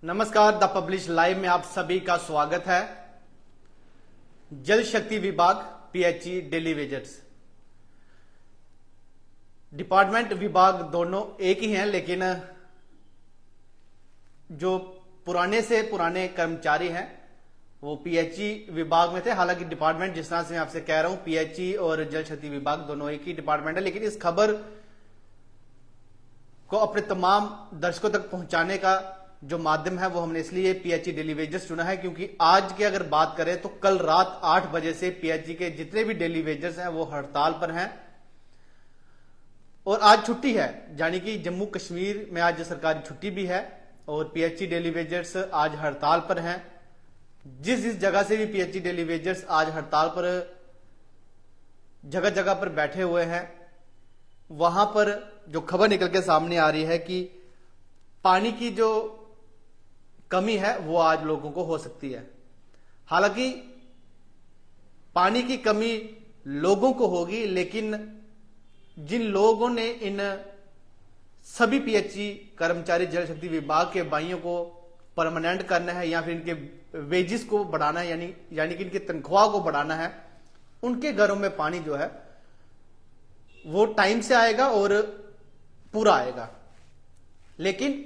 नमस्कार, the publish live में आप सभी का स्वागत है। जल शक्ति विभाग, पीएचई, डेली वेजेस, डिपार्टमेंट विभाग दोनों एक ही हैं, लेकिन जो पुराने से पुराने कर्मचारी हैं वो पीएचई विभाग में थे। हालांकि डिपार्टमेंट, जिस तरह से मैं आपसे कह रहा हूं, पीएचई और जल शक्ति विभाग दोनों एक ही डिपार्टमेंट है, लेकिन इस खबर को अपने तमाम दर्शकों तक पहुंचाने का जो माध्यम है वो हमने इसलिए पीएचई डेली वेजेस चुना है, क्योंकि आज की अगर बात करें तो कल रात 8 बजे से पीएचई के जितने भी डेली वेजेस हैं वो हड़ताल पर हैं और आज छुट्टी है, यानी कि जम्मू कश्मीर में आज सरकारी छुट्टी भी है और पीएचई डेली वेजेस आज हड़ताल पर हैं। जिस जगह से भी पीएचई डेली वेजेस आज हड़ताल पर जगह जगह पर बैठे हुए हैं, वहां पर जो खबर निकल के सामने आ रही है कि पानी की जो कमी है वो आज लोगों को हो सकती है। हालांकि पानी की कमी लोगों को होगी, लेकिन जिन लोगों ने इन सभी पीएचई कर्मचारी जल शक्ति विभाग के भाइयों को परमानेंट करना है या फिर इनके वेजेस को बढ़ाना है, यानी कि इनकी तनख्वाह को बढ़ाना है, उनके घरों में पानी जो है वो टाइम से आएगा और पूरा आएगा। लेकिन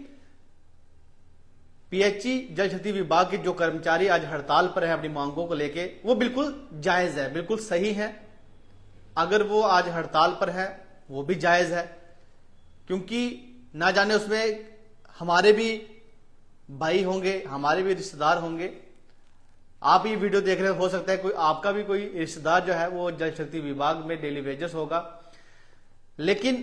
पीएचई जल शक्ति विभाग के जो कर्मचारी आज हड़ताल पर हैं अपनी मांगों को लेके, वो बिल्कुल जायज है, बिल्कुल सही है। अगर वो आज हड़ताल पर है वो भी जायज है, क्योंकि ना जाने उसमें हमारे भी भाई होंगे, हमारे भी रिश्तेदार होंगे। आप ये वीडियो देख रहे हो सकता है कोई आपका भी कोई रिश्तेदार जो है वो जल शक्ति विभाग में डेली वेजेस होगा, लेकिन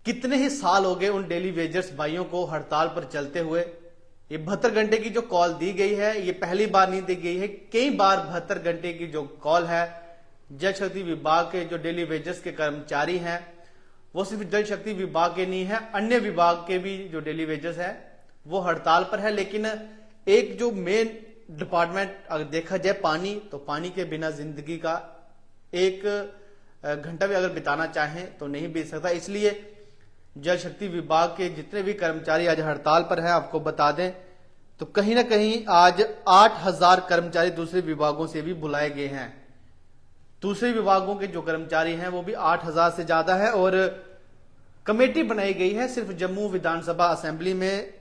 कितने ही साल हो गए उन डेली वेजर्स भाइयों को हड़ताल पर चलते हुए। ये 72 घंटे की जो कॉल दी गई है ये पहली बार नहीं दी गई है, कई बार 72 घंटे की जो कॉल है जल शक्ति विभाग के जो डेली वेजर्स के कर्मचारी हैं, वो सिर्फ जल शक्ति विभाग के नहीं है, अन्य विभाग के भी जो डेली वेजर्स है वो हड़ताल पर है। लेकिन एक जो मेन डिपार्टमेंट अगर देखा जाए पानी, तो पानी के बिना जिंदगी का एक घंटा भी अगर बिताना चाहें तो नहीं बीत सकता। इसलिए जल शक्ति विभाग के जितने भी कर्मचारी आज हड़ताल पर हैं, आपको बता दें तो कहीं ना कहीं आज 8000 कर्मचारी दूसरे विभागों से भी बुलाए गए हैं। दूसरे विभागों के जो कर्मचारी हैं वो भी 8000 से ज्यादा है और कमेटी बनाई गई है। सिर्फ जम्मू विधानसभा असेंबली में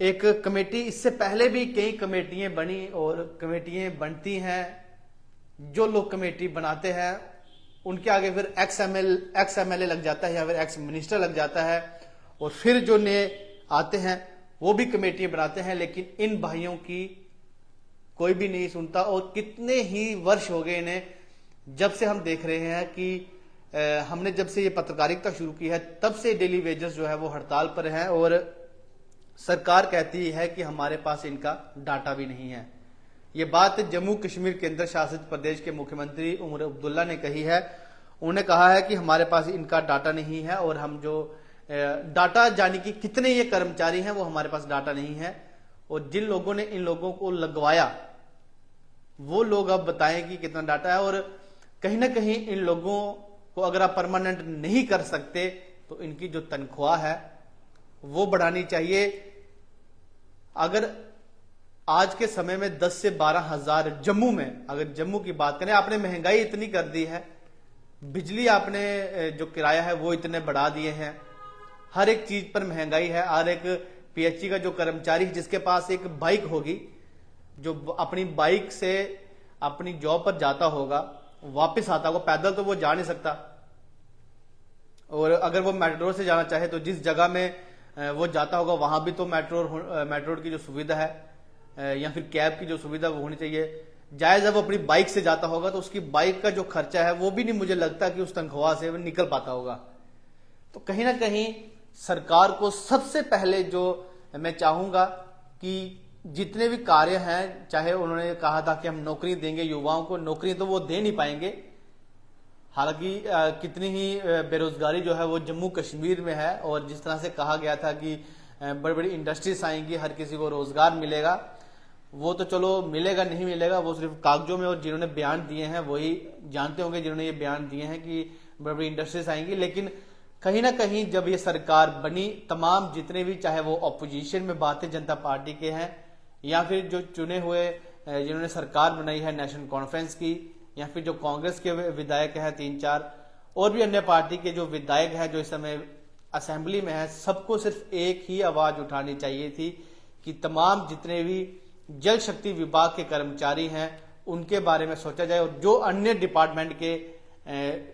एक कमेटी, इससे पहले भी कई कमेटियां बनी और कमेटियां बनती हैं। जो लोग कमेटी बनाते हैं उनके आगे फिर एक्स एमएलए लग जाता है या फिर एक्स मिनिस्टर लग जाता है और फिर जो नए आते हैं वो भी कमेटियां बनाते हैं, लेकिन इन भाइयों की कोई भी नहीं सुनता। और कितने ही वर्ष हो गए इन्हें, जब से हम देख रहे हैं कि हमने जब से ये पत्रकारिता शुरू की है तब से डेली वेजेस जो है वो हड़ताल पर हैं और सरकार कहती है कि हमारे पास इनका डाटा भी नहीं है। ये बात जम्मू कश्मीर केंद्र शासित प्रदेश के मुख्यमंत्री उमर अब्दुल्ला ने कही है। उन्होंने कहा है कि हमारे पास इनका डाटा नहीं है और हम जो डाटा, यानी कि कितने ये कर्मचारी हैं वो हमारे पास डाटा नहीं है, और जिन लोगों ने इन लोगों को लगवाया वो लोग अब बताएं कि कितना डाटा है। और कहीं ना कहीं इन लोगों को अगर आप परमानेंट नहीं कर सकते तो इनकी जो तनख्वाह है वो बढ़ानी चाहिए। अगर आज के समय में 10 से 12 हजार जम्मू में, अगर जम्मू की बात करें, आपने महंगाई इतनी कर दी है, बिजली आपने जो किराया है वो इतने बढ़ा दिए हैं, हर एक चीज पर महंगाई है। हर एक पीएचई का जो कर्मचारी जिसके पास एक बाइक होगी, जो अपनी बाइक से अपनी जॉब पर जाता होगा, वापस आता होगा, पैदल तो वो जा नहीं सकता, और अगर वो मेट्रो से जाना चाहे तो जिस जगह में वो जाता होगा वहां भी तो मेट्रो की जो सुविधा है या फिर कैब की जो सुविधा वो होनी चाहिए। जायज जब अपनी बाइक से जाता होगा तो उसकी बाइक का जो खर्चा है वो भी नहीं, मुझे लगता कि उस तनख्वाह से वो निकल पाता होगा। तो कहीं ना कहीं सरकार को सबसे पहले जो मैं चाहूंगा कि जितने भी कार्य हैं, चाहे उन्होंने कहा था कि हम नौकरी देंगे युवाओं को, नौकरी तो वो दे नहीं पाएंगे। हालांकि कितनी ही बेरोजगारी जो है वो जम्मू कश्मीर में है, और जिस तरह से कहा गया था कि बड़ी बड़ी इंडस्ट्रीज आएंगी, हर किसी को रोजगार मिलेगा, वो तो चलो मिलेगा नहीं मिलेगा वो सिर्फ कागजों में, और जिन्होंने बयान दिए हैं वही जानते होंगे, जिन्होंने ये बयान दिए हैं कि बड़ी बड़ी इंडस्ट्रीज आएंगी। लेकिन कहीं ना कहीं जब ये सरकार बनी, तमाम जितने भी, चाहे वो ऑपोजिशन में भारतीय जनता पार्टी के हैं या फिर जो चुने हुए जिन्होंने सरकार बनाई है नेशनल कॉन्फ्रेंस की, या फिर जो कांग्रेस के विधायक हैं 3-4, और भी अन्य पार्टी के जो विधायक हैं जो इस समय असेंबली में है, सबको सिर्फ एक ही आवाज उठानी चाहिए थी कि तमाम जितने भी जल शक्ति विभाग के कर्मचारी हैं उनके बारे में सोचा जाए, और जो अन्य डिपार्टमेंट के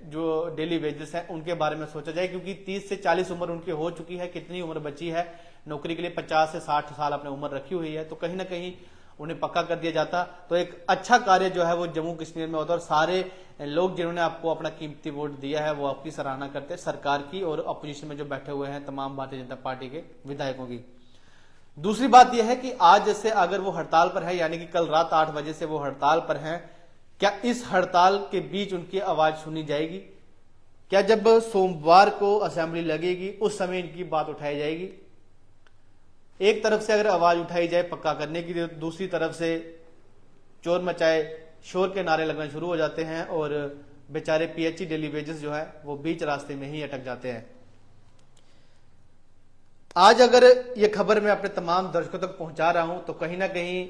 जो डेली वेजेस हैं उनके बारे में सोचा जाए, क्योंकि 30 से 40 उम्र उनकी हो चुकी है। कितनी उम्र बची है नौकरी के लिए? 50 से 60 साल अपने उम्र रखी हुई है। तो कहीं ना कहीं उन्हें पक्का कर दिया जाता तो एक अच्छा कार्य जो है वो जम्मू कश्मीर में होता, और सारे लोग जिन्होंने आपको अपना कीमती वोट दिया है वो आपकी सराहना करते हैं, सरकार की और अपोजिशन में जो बैठे हुए हैं तमाम भारतीय जनता पार्टी के विधायकों की। दूसरी बात यह है कि आज जैसे अगर वो हड़ताल पर है, यानी कि कल रात 8 बजे से वो हड़ताल पर हैं, क्या इस हड़ताल के बीच उनकी आवाज सुनी जाएगी? क्या जब सोमवार को असेंबली लगेगी उस समय इनकी बात उठाई जाएगी? एक तरफ से अगर आवाज उठाई जाए पक्का करने की, तो दूसरी तरफ से चोर मचाए शोर के नारे लगना शुरू हो जाते हैं और बेचारे पीएचई डेली वेजेस जो है वो बीच रास्ते में ही अटक जाते हैं। आज अगर ये खबर मैं अपने तमाम दर्शकों तक पहुंचा रहा हूं तो कहीं ना कहीं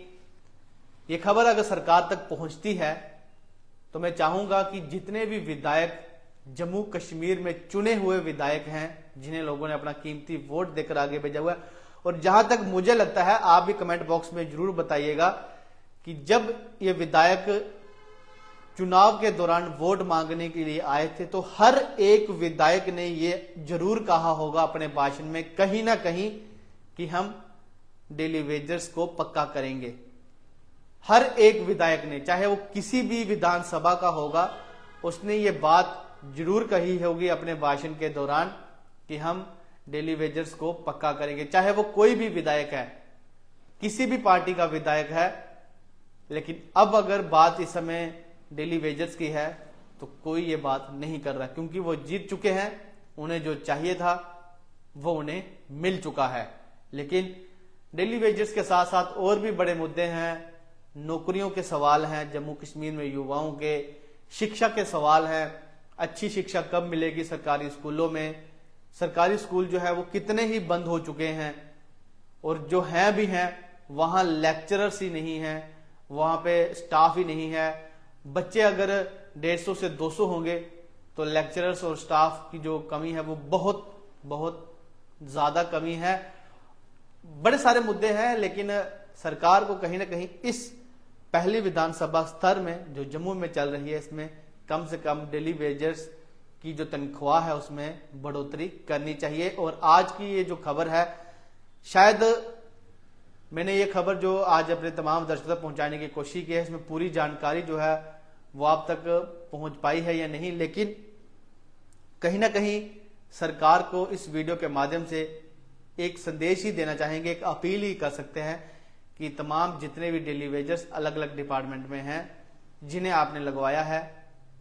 ये खबर अगर सरकार तक पहुंचती है तो मैं चाहूंगा कि जितने भी विधायक जम्मू कश्मीर में चुने हुए विधायक हैं, जिन्हें लोगों ने अपना कीमती वोट देकर आगे भेजा हुआ है, और जहां तक मुझे लगता है आप भी कमेंट बॉक्स में जरूर बताइएगा कि जब ये विधायक चुनाव के दौरान वोट मांगने के लिए आए थे तो हर एक विधायक ने ये जरूर कहा होगा अपने भाषण में कहीं ना कहीं कि हम डेली वेजर्स को पक्का करेंगे। हर एक विधायक ने, चाहे वो किसी भी विधानसभा का होगा, उसने ये बात जरूर कही होगी अपने भाषण के दौरान कि हम डेली वेजर्स को पक्का करेंगे, चाहे वो कोई भी विधायक है, किसी भी पार्टी का विधायक है। लेकिन अब अगर बात इस समय डेली वेजर्स की है तो कोई ये बात नहीं कर रहा, क्योंकि वो जीत चुके हैं, उन्हें जो चाहिए था वो उन्हें मिल चुका है। लेकिन डेली वेजर्स के साथ साथ और भी बड़े मुद्दे हैं, नौकरियों के सवाल हैं, जम्मू कश्मीर में युवाओं के शिक्षा के सवाल हैं, अच्छी शिक्षा कब मिलेगी सरकारी स्कूलों में, सरकारी स्कूल जो है वो कितने ही बंद हो चुके हैं, और जो हैं भी हैं वहां लेक्चरर्स ही नहीं है, वहां पे स्टाफ ही नहीं है। बच्चे अगर 150 से 200 होंगे तो लेक्चरर्स और स्टाफ की जो कमी है वो बहुत बहुत ज्यादा कमी है। बड़े सारे मुद्दे हैं, लेकिन सरकार को कहीं ना कहीं इस पहली विधानसभा स्तर में जो जम्मू में चल रही है इसमें कम से कम डेली वेजर्स की जो तनख्वाह है उसमें बढ़ोतरी करनी चाहिए। और आज की ये जो खबर है, शायद मैंने ये खबर जो आज अपने तमाम दर्शकों तक पहुंचाने की कोशिश की है, इसमें पूरी जानकारी जो है वो आप तक पहुंच पाई है या नहीं, लेकिन कहीं ना कहीं सरकार को इस वीडियो के माध्यम से एक संदेश ही देना चाहेंगे, एक अपील ही कर सकते हैं कि तमाम जितने भी डेली वेजर्स अलग अलग डिपार्टमेंट में हैं, जिन्हें आपने लगवाया है,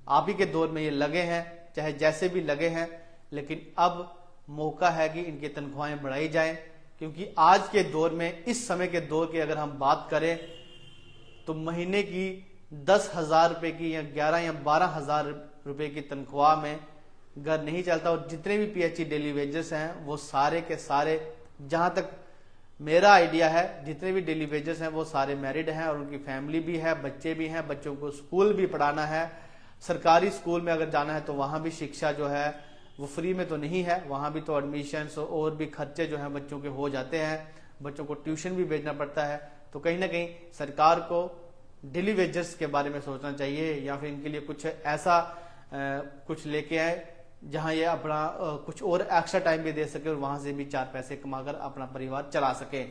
आप ही के दौर में ये लगे हैं, चाहे जैसे भी लगे हैं, लेकिन अब मौका है कि इनकी तनख्वाहें बढ़ाई जाएं, क्योंकि आज के दौर में, इस समय के दौर की अगर हम बात करें तो महीने की 10,000 रुपए की या 11 या 12,000 रुपए की तनख्वाह में घर नहीं चलता। और जितने भी पीएचई डेली वेजर्स हैं वो सारे के सारे, जहां तक मेरा आइडिया है, जितने भी डेली वेजर्स हैं वो सारे मैरिड हैं और उनकी फैमिली भी है, बच्चे भी हैं, बच्चों को स्कूल भी पढ़ाना है। सरकारी स्कूल में अगर जाना है तो वहां भी शिक्षा जो है वो फ्री में तो नहीं है, वहां भी तो एडमिशन और भी खर्चे जो हैं बच्चों के हो जाते हैं, बच्चों को ट्यूशन भी भेजना पड़ता है। तो कहीं ना कहीं सरकार को डेली वेजर्स के बारे में सोचना चाहिए, या फिर इनके लिए कुछ ऐसा कुछ लेके आए जहां ये अपना कुछ और एक्स्ट्रा टाइम भी दे सके और वहां से भी 4 पैसे कमाकर अपना परिवार चला सके।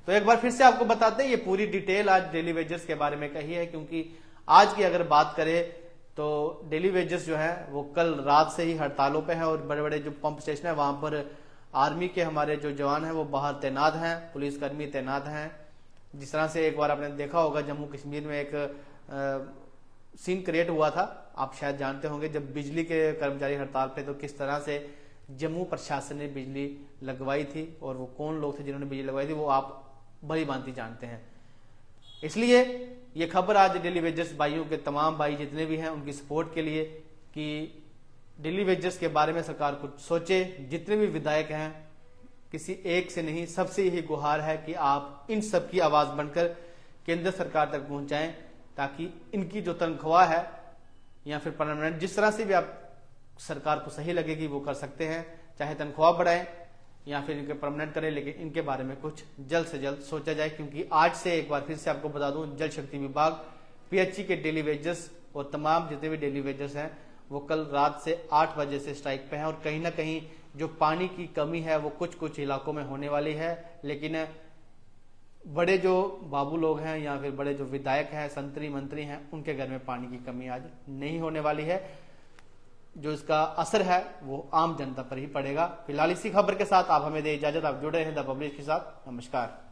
तो एक बार फिर से आपको बताते हैं, ये पूरी डिटेल आज डेली वेजर्स के बारे में कही है, क्योंकि आज की अगर बात करें तो डेली वेजर्स जो है वो कल रात से ही हड़तालों पे है, और बड़े बड़े जो पंप स्टेशन है वहां पर आर्मी के हमारे जो जवान हैं वो बाहर तैनात हैं, पुलिसकर्मी तैनात हैं। जिस तरह से एक बार आपने देखा होगा जम्मू कश्मीर में एक सीन क्रिएट हुआ था, आप शायद जानते होंगे, जब बिजली के कर्मचारी हड़ताल पे, तो किस तरह से जम्मू प्रशासन ने बिजली लगवाई थी, और वो कौन लोग थे जिन्होंने बिजली लगवाई थी वो आप भली भांति जानते हैं। इसलिए ये खबर आज डेली वेजर्स भाइयों के, तमाम भाई जितने भी हैं, उनकी सपोर्ट के लिए कि डेली वेजर्स के बारे में सरकार कुछ सोचे। जितने भी विधायक हैं, किसी एक से नहीं, सबसे यही गुहार है कि आप इन सब की आवाज बनकर केंद्र सरकार तक पहुंचाएं, ताकि इनकी जो तनख्वाह है या फिर परमानेंट, जिस तरह से भी आप सरकार को सही लगेगी वो कर सकते हैं, चाहे तनख्वाह बढ़ाएं या फिर इनके परमानेंट करें, लेकिन इनके बारे में कुछ जल्द से जल्द सोचा जाए। क्योंकि आज से एक बार फिर से आपको बता दूं, जल शक्ति विभाग, पीएचई के डेली वेजर्स और तमाम जितने भी डेली वेजर्स हैं वो कल रात से 8 बजे से स्ट्राइक पे हैं। और कहीं ना कहीं जो पानी की कमी है वो कुछ कुछ इलाकों में होने वाली है, लेकिन बड़े जो बाबू लोग हैं या फिर बड़े जो विधायक हैं, संतरी मंत्री हैं, उनके घर में पानी की कमी आज नहीं होने वाली है। जो इसका असर है वो आम जनता पर ही पड़ेगा। फिलहाल इसी खबर के साथ आप हमें दे इजाजत। आप जुड़े हैं द पब्लिक के साथ। नमस्कार।